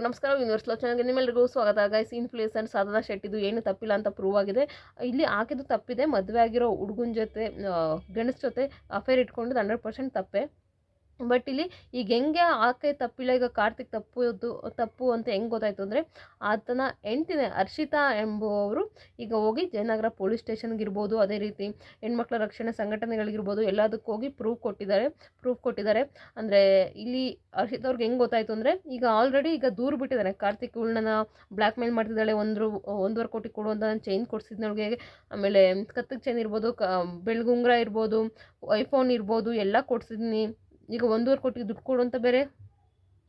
ನಮಸ್ಕಾರ ಯೂನಿವರ್ಸಲ್ ಚಾನಲ್ಗೆ ನಿಮ್ಮೆಲ್ಲರಿಗೂ ಸ್ವಾಗತ. ಗೈಸ್, ಇನ್ಫ್ಲೂಯೆನ್ಸರ್ ಸಾಧನಾ ಶೆಟ್ಟಿದು ಏನು ತಪ್ಪಿಲ್ಲ ಅಂತ ಪ್ರೂವ್ ಆಗಿದೆ. ಇಲ್ಲಿ ಆಕೆದು ತಪ್ಪಿದೆ. ಮದುವೆ ಆಗಿರೋ ಹುಡುಗನ ಜೊತೆ ಗಂಡಸ ಜೊತೆ ಅಫೇರ್ ಇಟ್ಕೊಂಡಿದ್ದು 100% ತಪ್ಪೇ. ಬಟ್ ಇಲ್ಲಿ ಈಗ ಹೆಂಗೆ ಆಕೆ ತಪ್ಪಿಲ್ಲ, ಈಗ ಕಾರ್ತಿಕ್ ತಪ್ಪು ಅಂತ ಹೆಂಗೆ ಗೊತ್ತಾಯ್ತು ಅಂದರೆ, ಆತನ ಹೆಂಡ್ತಿನೇ ಹರ್ಷಿತಾ ಎಂಬುವವರು ಈಗ ಹೋಗಿ ಜಯನಗರ ಪೊಲೀಸ್ ಸ್ಟೇಷನ್ಗಿರ್ಬೋದು, ಅದೇ ರೀತಿ ಹೆಣ್ಮಕ್ಳ ರಕ್ಷಣೆ ಸಂಘಟನೆಗಳಿಗಿರ್ಬೋದು, ಎಲ್ಲದಕ್ಕೂ ಹೋಗಿ ಪ್ರೂಫ್ ಕೊಟ್ಟಿದ್ದಾರೆ. ಅಂದರೆ ಇಲ್ಲಿ ಹರ್ಷಿತಾ ಅವ್ರಿಗೆ ಹೆಂಗೆ ಗೊತ್ತಾಯ್ತು ಅಂದರೆ, ಈಗ ಆಲ್ರೆಡಿ ಈಗ ದೂರು ಬಿಟ್ಟಿದ್ದಾರೆ. ಕಾರ್ತಿಕ್ ಇವಳನ್ನ ಬ್ಲ್ಯಾಕ್ ಮೇಲ್ ಮಾಡ್ತಿದ್ದಾಳೆ, 1.5 ಕೋಟಿ ಕೊಡು ಅಂತ ನಾನು ಚೈನ್ ಕೊಡಿಸಿದ್ನೊಳಗೆ, ಆಮೇಲೆ ಕತ್ತಿಗೆ ಚೈನ್ ಇರ್ಬೋದು, ಬೆಳ್ಗುಂಗ್ರ ಇರ್ಬೋದು, ಐಫೋನ್ ಇರ್ಬೋದು, ಎಲ್ಲ ಕೊಡಿಸಿದ್ದೀನಿ, ಈಗ 1.5 ಕೋಟಿ ದುಡ್ಡು ಕೊಡು ಅಂತ ಬೇರೆ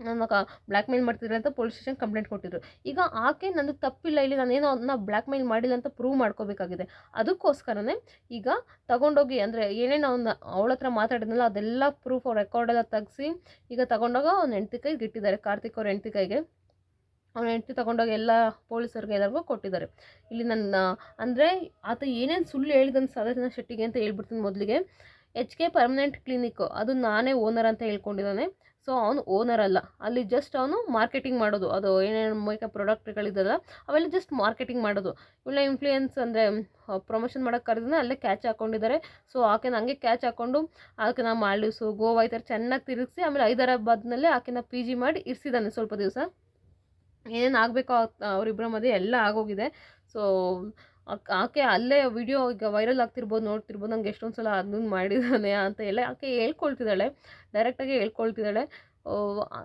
ನನ್ನ ಬ್ಲ್ಯಾಕ್ ಮೇಲ್ ಮಾಡ್ತಿದ್ರೆ ಅಂತ ಪೊಲೀಸ್ ಸ್ಟೇಷನ್ ಕಂಪ್ಲೇಂಟ್ ಕೊಟ್ಟಿದ್ರು. ಈಗ ಆಕೆ ನಂದು ತಪ್ಪಿಲ್ಲ, ಇಲ್ಲಿ ನಾನೇನೋ ಅದನ್ನ ಬ್ಲ್ಯಾಕ್ ಮೇಲ್ ಮಾಡಿಲ್ಲ ಅಂತ ಪ್ರೂವ್ ಮಾಡ್ಕೋಬೇಕಾಗಿದೆ. ಅದಕ್ಕೋಸ್ಕರನೇ ಈಗ ತಗೊಂಡೋಗಿ, ಅಂದರೆ ಏನೇನು ಅವಳ ಹತ್ರ ಮಾತಾಡಿದ್ನಲ್ಲ ಅದೆಲ್ಲ ಪ್ರೂಫ್ ರೆಕಾರ್ಡೆಲ್ಲ ತೆಗೆಸಿ ಈಗ ತಗೊಂಡೋಗ ಅವ್ನ ಹೆಂಡ್ತಿ ಕೈಗೆ ಇಟ್ಟಿದ್ದಾರೆ. ಕಾರ್ತಿಕ್ ಅವ್ರ ಹೆಂಡ್ತಿ ಕೈಗೆ ಅವ್ನ ಹೆಂಡ್ತಿ ತಗೊಂಡೋಗಿ ಎಲ್ಲ ಪೊಲೀಸರಿಗೆ ಎಲ್ಲರಿಗೂ ಕೊಟ್ಟಿದ್ದಾರೆ. ಇಲ್ಲಿ ನನ್ನ ಅಂದರೆ ಆತ ಏನೇನು ಸುಳ್ಳು ಹೇಳಿದನು ಸಾಧನಾ ಶೆಟ್ಟಿಗೆ ಅಂತ ಹೇಳ್ಬಿಡ್ತೀನಿ. ಮೊದಲಿಗೆ HK ಪರ್ಮನೆಂಟ್ ಕ್ಲಿನಿಕ್ಕು ಅದು ನಾನೇ ಓನರ್ ಅಂತ ಹೇಳ್ಕೊಂಡಿದ್ದಾನೆ. ಸೊ ಅವನು ಓನರ್ ಅಲ್ಲ, ಅಲ್ಲಿ ಜಸ್ಟ್ ಅವನು ಮಾರ್ಕೆಟಿಂಗ್ ಮಾಡೋದು, ಅದು ಏನೇನು ಮೇಕಪ್ ಪ್ರಾಡಕ್ಟ್ಗಳಿದ್ದಲ್ಲ ಅವೆಲ್ಲ ಜಸ್ಟ್ ಮಾರ್ಕೆಟಿಂಗ್ ಮಾಡೋದು. ಇವಳ ಇನ್ಫ್ಲೂಯೆನ್ಸ್ ಅಂದರೆ ಪ್ರಮೋಷನ್ ಮಾಡೋಕ್ಕೆ ಕರೆದ್ರೆ ಅಲ್ಲೇ ಕ್ಯಾಚ್ ಹಾಕ್ಕೊಂಡಿದ್ದಾರೆ. ಸೊ ಆಕೆನ ಹಂಗೆ ಕ್ಯಾಚ್ ಹಾಕ್ಕೊಂಡು ಆಕೆನ ಮಾಲ್ಡೀವ್ಸು, ಗೋವಾ ಈ ಥರ ಚೆನ್ನಾಗಿ ತಿರುಗಿಸಿ, ಆಮೇಲೆ ಹೈದರಾಬಾದ್ನಲ್ಲೇ ಆಕೆನ PG ಮಾಡಿ ಇರಿಸಿದ್ದಾನೆ ಸ್ವಲ್ಪ ದಿವಸ. ಏನೇನು ಆಗಬೇಕೋ ಅವರಿಬ್ಬರ ಮಧ್ಯೆ ಎಲ್ಲ ಆಗೋಗಿದೆ. ಸೊ ಆಕೆ ಅಲ್ಲೇ ವಿಡಿಯೋ ಈಗ ವೈರಲ್ ಆಗ್ತಿರ್ಬೋದು, ನೋಡ್ತಿರ್ಬೋದು, ನಂಗೆ ಎಷ್ಟೊಂದು ಸಲ ಅದನ್ನು ಮಾಡಿದ್ದಾನೆ ಅಂತ ಎಲ್ಲ ಆಕೆ ಹೇಳ್ಕೊಳ್ತಿದ್ದಾಳೆ, ಡೈರೆಕ್ಟಾಗಿ ಹೇಳ್ಕೊಳ್ತಿದ್ದಾಳೆ.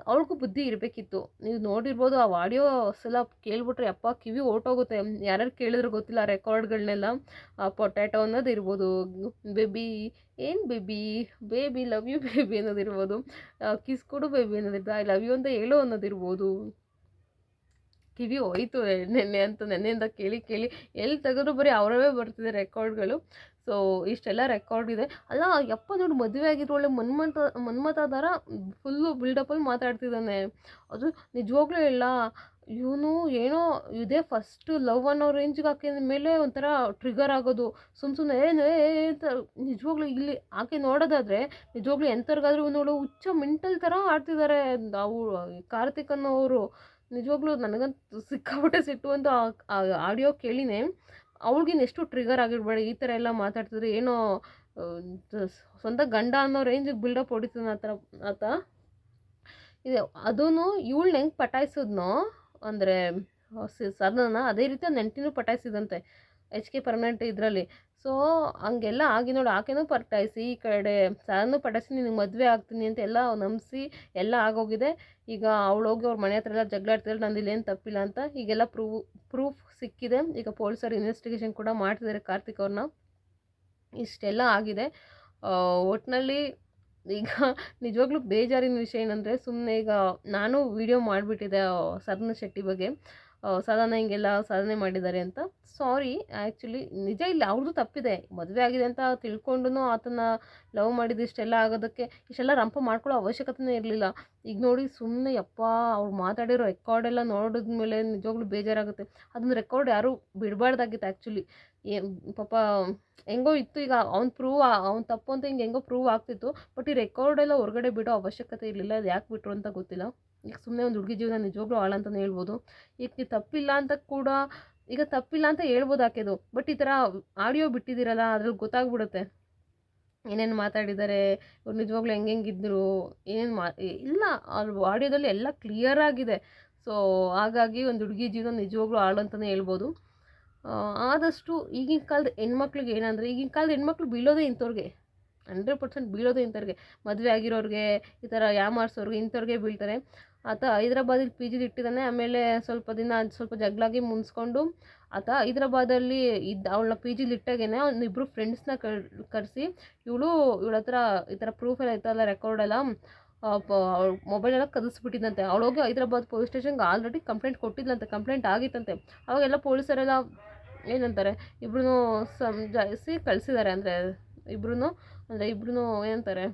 ಅವಳಿಗೂ ಬುದ್ಧಿ ಇರಬೇಕಿತ್ತು. ನೀವು ನೋಡಿರ್ಬೋದು ಆ ಆಡಿಯೋ ಸಲ ಕೇಳ್ಬಿಟ್ರೆ ಅಪ್ಪ ಕಿವಿ ಹೊರ್ಟೋಗುತ್ತೆ. ಯಾರ್ಯಾರು ಕೇಳಿದ್ರು ಗೊತ್ತಿಲ್ಲ ಆ ರೆಕಾರ್ಡ್ಗಳನ್ನೆಲ್ಲ. ಪೊಟ್ಯಾಟೊ ಅನ್ನೋದು ಇರ್ಬೋದು, ಬೇಬಿ ಏನು ಬೇಬಿ ಲವ್ ಯು ಬೇಬಿ ಅನ್ನೋದಿರ್ಬೋದು, ಕಿಸ್ ಕೊಡು ಬೇಬಿ ಅನ್ನೋದಿರ್ಬೋದು, ಐ ಲವ್ ಯು ಅಂತ ಹೇಳು ಅನ್ನೋದಿರ್ಬೋದು. ಕಿವಿ ಹೋಯ್ತು ನೆನ್ನೆಯಿಂದ ಕೇಳಿ ಎಲ್ಲಿ ತೆಗೆದ್ರು ಬರೀ ಅವರವೇ ಬರ್ತಿದೆ ರೆಕಾರ್ಡ್ಗಳು. ಸೊ ಇಷ್ಟೆಲ್ಲ ರೆಕಾರ್ಡ್ ಇದೆ. ಅಲ್ಲ ಯಪ್ಪ ನೋಡಿ, ಮದುವೆ ಆಗಿರೋ ಒಳ್ಳೆ ಮನ್ಮಥ ಥರ ಫುಲ್ಲು ಬಿಲ್ಡಪ್ಪಲ್ಲಿ ಮಾತಾಡ್ತಿದ್ದಾನೆ. ಅದು ನಿಜವಾಗ್ಲೂ ಇಲ್ಲ, ಇವನು ಏನೋ ಇದೇ ಫಸ್ಟ್ ಲವ್ ಅನ್ನೋ ರೇಂಜಿಗೆ ಆಕೆ ಮೇಲೆ ಒಂಥರ ಟ್ರಿಗರ್ ಆಗೋದು, ಸುಮ್ಮನೆ ಅಂತ. ನಿಜವಾಗ್ಲೂ ಇಲ್ಲಿ ಆಕೆ ನೋಡೋದಾದರೆ ನಿಜವಾಗ್ಲೂ ಎಂಥವ್ರಿಗಾದ್ರೂ ಇವನು ಹುಚ್ಚ ಮೆಂಟಲ್ ಥರ ಆಡ್ತಿದ್ದಾರೆ ಕಾರ್ತಿಕ್ ಅನ್ನೋವರು. ನಿಜವಾಗ್ಲೂ ನನಗಂತೂ ಸಿಕ್ಕಾಪಟ್ಟೆ ಸಿಟ್ಟು ಅಂತ ಆಡಿಯೋ ಕೇಳಿನೇ ಅವಳಿಗಿನ್ನ ಎಷ್ಟು ಟ್ರಿಗರ್ ಆಗಿರ್ಬೇಡ, ಈ ಥರ ಎಲ್ಲ ಮಾತಾಡ್ತಿದ್ರೆ ಏನೋ ಸ್ವಂತ ಗಂಡ ಅನ್ನೋ ರೇಂಜಿಗೆ ಬಿಲ್ಡಪ್ ಹೊಡಿತಾನೆ ಆತ. ಇದೆ ಅದೂ ಇವಳನ್ನ ಹೆಂಗೆ ಪಟಾಯಿಸಿದ್ನೋ ಅಂದರೆ ಸಾಧನ, ಅದೇ ರೀತಿ ನೆಂಟಿನೂ ಪಟಾಯಿಸಿದಂತೆ HK ಪರ್ಮನೆಂಟ್ ಇದರಲ್ಲಿ. ಸೊ ಹಂಗೆಲ್ಲ ಆಗಿ ನೋಡಿ, ಆಕೆನೂ ಪಟಾಯಿಸಿ ಈ ಕಡೆ ಸಾಧನೂ ಪಟಾಯಿಸಿ ನಿನಗೆ ಮದುವೆ ಆಗ್ತೀನಿ ಅಂತ ಎಲ್ಲ ನಂಬಿಸಿ ಎಲ್ಲ ಆಗೋಗಿದೆ. ಈಗ ಅವಳು ಹೋಗಿ ಅವ್ರ ಮನೆ ಹತ್ರ ಎಲ್ಲ ಜಗಳಾಡ್ತಿದ್ದಾರೆ, ನಂದು ಇಲ್ಲೇನು ತಪ್ಪಿಲ್ಲ ಅಂತ. ಈಗೆಲ್ಲ ಪ್ರೂಫ್ ಸಿಕ್ಕಿದೆ. ಈಗ ಪೊಲೀಸರು ಇನ್ವೆಸ್ಟಿಗೇಷನ್ ಕೂಡ ಮಾಡ್ತಿದ್ದಾರೆ ಕಾರ್ತಿಕ್ ಅವ್ರನ್ನ. ಇಷ್ಟೆಲ್ಲ ಆಗಿದೆ. ಒಟ್ಟಿನಲ್ಲಿ ಈಗ ನಿಜವಾಗ್ಲೂ ಬೇಜಾರಿನ ವಿಷಯ ಏನಂದರೆ, ಸುಮ್ಮನೆ ಈಗ ನಾನು ವಿಡಿಯೋ ಮಾಡಿಬಿಟ್ಟಿದ್ದೆ ಸಾಧನಾ ಶೆಟ್ಟಿ ಬಗ್ಗೆ, ಸಾಧನ ಹಿಂಗೆಲ್ಲ ಸಾಧನೆ ಮಾಡಿದ್ದಾರೆ ಅಂತ. ಸಾರಿ, ಆ್ಯಕ್ಚುಲಿ ನಿಜ ಇಲ್ಲ, ಅವ್ರದ್ದು ತಪ್ಪಿದೆ. ಮದುವೆ ಆಗಿದೆ ಅಂತ ತಿಳ್ಕೊಂಡು ಆತನ ಲವ್ ಮಾಡಿದ್ದು ಇಷ್ಟೆಲ್ಲ ಆಗೋದಕ್ಕೆ ಇಷ್ಟೆಲ್ಲ ರಂಪ ಮಾಡ್ಕೊಳ್ಳೋ ಅವಶ್ಯಕತೆನೇ ಇರಲಿಲ್ಲ. ಈಗ ನೋಡಿ ಸುಮ್ಮನೆ ಯಪ್ಪ ಅವ್ರು ಮಾತಾಡಿರೋ ರೆಕಾರ್ಡೆಲ್ಲ ನೋಡಿದ್ಮೇಲೆ ನಿಜವಾಗ್ಲೂ ಬೇಜಾರಾಗುತ್ತೆ. ಅದನ್ನ ರೆಕಾರ್ಡ್ ಯಾರೂ ಬಿಡಬಾರ್ದಾಗಿತ್ತು ಆ್ಯಕ್ಚುಲಿ. ಪಾಪ ಹೆಂಗೋ ಇತ್ತು, ಈಗ ಅವ್ನು ತಪ್ಪು ಅಂತ ಹೆಂಗೋ ಪ್ರೂವ್ ಆಗ್ತಿತ್ತು. ಬಟ್ ಈ ರೆಕಾರ್ಡೆಲ್ಲ ಹೊರಗಡೆ ಬಿಡೋ ಅವಶ್ಯಕತೆ ಇರಲಿಲ್ಲ. ಅದು ಯಾಕೆ ಬಿಟ್ಟರು ಅಂತ ಗೊತ್ತಿಲ್ಲ. ಈಗ ಸುಮ್ಮನೆ ಒಂದು ಹುಡುಗಿ ಜೀವನ ನಿಜವಾಗ್ಲೂ ಹಾಳಂತಲೇ ಹೇಳ್ಬೋದು. ಈಗ ತಪ್ಪಿಲ್ಲ ಅಂತ ಹೇಳ್ಬೋದು ಆಕೆದು. ಬಟ್ ಈ ಥರ ಆಡಿಯೋ ಬಿಟ್ಟಿದ್ದೀರಲ್ಲ, ಅದ್ರಲ್ಲಿ ಗೊತ್ತಾಗ್ಬಿಡುತ್ತೆ ಏನೇನು ಮಾತಾಡಿದ್ದಾರೆ, ಇವ್ರು ನಿಜವಾಗ್ಲೂ ಹೆಂಗಿದ್ರು, ಏನೇನು ಇಲ್ಲ, ಆಡಿಯೋದಲ್ಲಿ ಎಲ್ಲ ಕ್ಲಿಯರ್ ಆಗಿದೆ. ಸೊ ಹಾಗಾಗಿ ಒಂದು ಹುಡುಗಿ ಜೀವನ ನಿಜವಾಗ್ಲೂ ಹಾಳು ಅಂತಲೇ ಹೇಳ್ಬೋದು. ಆದಷ್ಟು ಈಗಿನ ಕಾಲದ ಹೆಣ್ಮಕ್ಳಿಗೆ ಏನಂದರೆ, ಈಗಿನ ಕಾಲದ ಹೆಣ್ಮಕ್ಳು ಬೀಳೋದೇ ಇಂಥವ್ರಿಗೆ, 100% ಬೀಳೋದೇ ಇಂಥವ್ರಿಗೆ. ಮದುವೆ ಆಗಿರೋರಿಗೆ, ಈ ಥರ ಯಾಮಾರಿಸೋರ್ಗೆ, ಇಂಥವ್ರಿಗೆ ಬೀಳ್ತಾರೆ. ಆತ ಹೈದ್ರಾಬಾದಲ್ಲಿ PG ಇಟ್ಟಿದ್ದಾನೆ. ಆಮೇಲೆ ಸ್ವಲ್ಪ ಜಗಳಾಗಿ ಮುನ್ಸ್ಕೊಂಡು ಆತ ಹೈದ್ರಾಬಾದಲ್ಲಿ ಅವಳನ್ನ PG ಇಟ್ಟಾಗೇನೆ ಅವ್ನಿಬ್ರು ಫ್ರೆಂಡ್ಸ್ನ ಕರೆಸಿ ಇವಳ ಹತ್ರ ಈ ಥರ ಪ್ರೂಫ್ ಎಲ್ಲ ಇತ್ತಲ್ಲ, ರೆಕಾರ್ಡೆಲ್ಲ, ಮೊಬೈಲೆಲ್ಲ ಕದಿಸ್ಬಿಟ್ಟಿದ್ದಂತೆ. ಅವಳೋಗಿ ಹೈದ್ರಾಬಾದ್ ಪೊಲೀಸ್ ಸ್ಟೇಷನ್ಗೆ ಆಲ್ರೆಡಿ ಕಂಪ್ಲೇಂಟ್ ಕೊಟ್ಟಿದ್ಲಂತೆ, ಕಂಪ್ಲೇಂಟ್ ಆಗಿತ್ತಂತೆ. ಅವಾಗೆಲ್ಲ ಪೊಲೀಸರೆಲ್ಲ ಏನಂತಾರೆ, ಇಬ್ರು ಸಮಜಾಯಿಸಿ ಕಳಿಸಿದ್ದಾರೆ. ಇಬ್ರು ಏನಂತಾರೆ,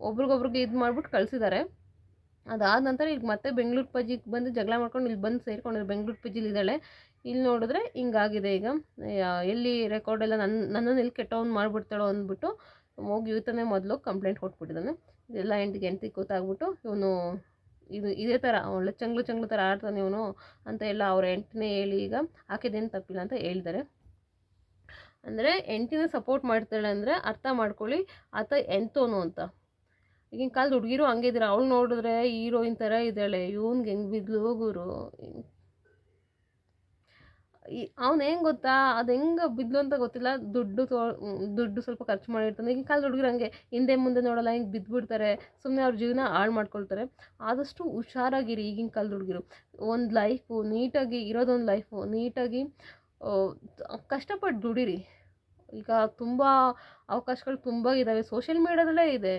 ಒಬ್ರಿಗೊಬ್ರಿಗೆ ಇದು ಮಾಡ್ಬಿಟ್ಟು ಕಳಿಸಿದ್ದಾರೆ. ಅದಾದ ನಂತರ ಈಗ ಮತ್ತೆ ಬೆಂಗಳೂರು PGಗೆ ಬಂದು ಜಗಳ ಮಾಡ್ಕೊಂಡು ಇಲ್ಲಿ ಬಂದು ಸೇರ್ಕೊಂಡಿದ್ರು. ಬೆಂಗಳೂರು PGಲಿ ಇದ್ದಾಳೆ. ಇಲ್ಲಿ ನೋಡಿದ್ರೆ ಹಿಂಗಾಗಿದೆ. ಈಗ ಎಲ್ಲಿ ರೆಕಾರ್ಡೆಲ್ಲ ನನ್ನನ್ನು ಎಲ್ಲಿ ಕೆಟ್ಟವನು ಮಾಡಿಬಿಡ್ತಾಳೋ ಅಂದ್ಬಿಟ್ಟು ಹೋಗಿ ಇವತ್ತನೇ ಮೊದಲು ಕಂಪ್ಲೇಂಟ್ ಕೊಟ್ಬಿಟ್ಟಿದ್ದಾನೆ. ಇದೆಲ್ಲ ಹೆಂಡ್ತಿಗೆ ಗೊತ್ತಾಗ್ಬಿಟ್ಟು ಇವನು ಇದೇ ಥರ ಒಳ್ಳೆ ಚಂಗ್ಲು ಚಂಗ್ಲು ಥರ ಆಡ್ತಾನೆ ಇವನು ಅಂತ ಎಲ್ಲ ಅವ್ರ ಹೆಂಡ್ತಿನೇ ಹೇಳಿ ಈಗ ಆಕೆದೇನು ತಪ್ಪಿಲ್ಲ ಅಂತ ಹೇಳ್ತಾರೆ. ಅಂದರೆ ಹೆಂಡ್ತಿನ ಸಪೋರ್ಟ್ ಮಾಡ್ತಾಳೆ ಅಂದರೆ ಅರ್ಥ ಮಾಡ್ಕೊಳ್ಳಿ ಆತ ಎಂತೋನು ಅಂತ. ಈಗಿನ ಕಾಲದ ಹುಡುಗಿರು ಹಂಗೆ ಇದ್ದಾರೆ. ಅವಳು ನೋಡಿದ್ರೆ ಹೀರೋಯಿನ್ ಥರ ಇದ್ದಾಳೆ, ಇವ್ನಿಗೆ ಹೆಂಗೆ ಬಿದ್ಲು ಗುರು. ಅವ್ನು ಹೆಂಗೆ ಗೊತ್ತಾ, ಅದು ಹೆಂಗೆ ಬಿದ್ಲು ಅಂತ ಗೊತ್ತಿಲ್ಲ, ದುಡ್ಡು ಸ್ವಲ್ಪ ಖರ್ಚು ಮಾಡಿರ್ತಾನೆ. ಈಗಿನ ಕಾಲದ ಹುಡುಗರು ಹಂಗೆ ಹಿಂದೆ ಮುಂದೆ ನೋಡಲ್ಲ, ಹಿಂಗೆ ಬಿದ್ದುಬಿಡ್ತಾರೆ, ಸುಮ್ಮನೆ ಅವ್ರ ಜೀವನ ಹಾಳು ಮಾಡ್ಕೊಳ್ತಾರೆ. ಆದಷ್ಟು ಹುಷಾರಾಗಿರಿ ಈಗಿನ ಕಾಲದ ಹುಡುಗಿರು. ಒಂದು ಲೈಫು ನೀಟಾಗಿ ಇರೋದೊಂದು ಲೈಫು ನೀಟಾಗಿ ಕಷ್ಟಪಟ್ಟು ದುಡೀರಿ. ಈಗ ತುಂಬ ಅವಕಾಶಗಳು ತುಂಬ ಇದ್ದಾವೆ, ಸೋಷಿಯಲ್ ಮೀಡ್ಯಾದಲ್ಲೇ ಇದೆ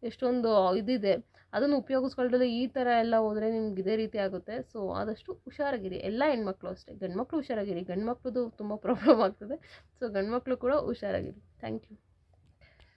ಎಷ್ಟೊಂದು ಇದಿದೆ. ಅದನ್ನು ಉಪಯೋಗಿಸ್ಕೊಳ್ದಲ್ಲೇ ಈ ಥರ ಎಲ್ಲ ಹೋದರೆ ನಿಮ್ಗೆ ಇದೇ ರೀತಿ ಆಗುತ್ತೆ. ಸೊ ಆದಷ್ಟು ಹುಷಾರಾಗಿರಿ. ಎಲ್ಲ ಹೆಣ್ಮಕ್ಳು ಅಷ್ಟೇ, ಗಂಡು ಮಕ್ಕಳು ಹುಷಾರಾಗಿರಿ. ಗಂಡು ಮಕ್ಳದ್ದು ತುಂಬ ಪ್ರಾಬ್ಲಮ್ ಆಗ್ತದೆ. ಸೊ ಗಂಡು ಮಕ್ಕಳು ಕೂಡ ಹುಷಾರಾಗಿರಿ. Thank you.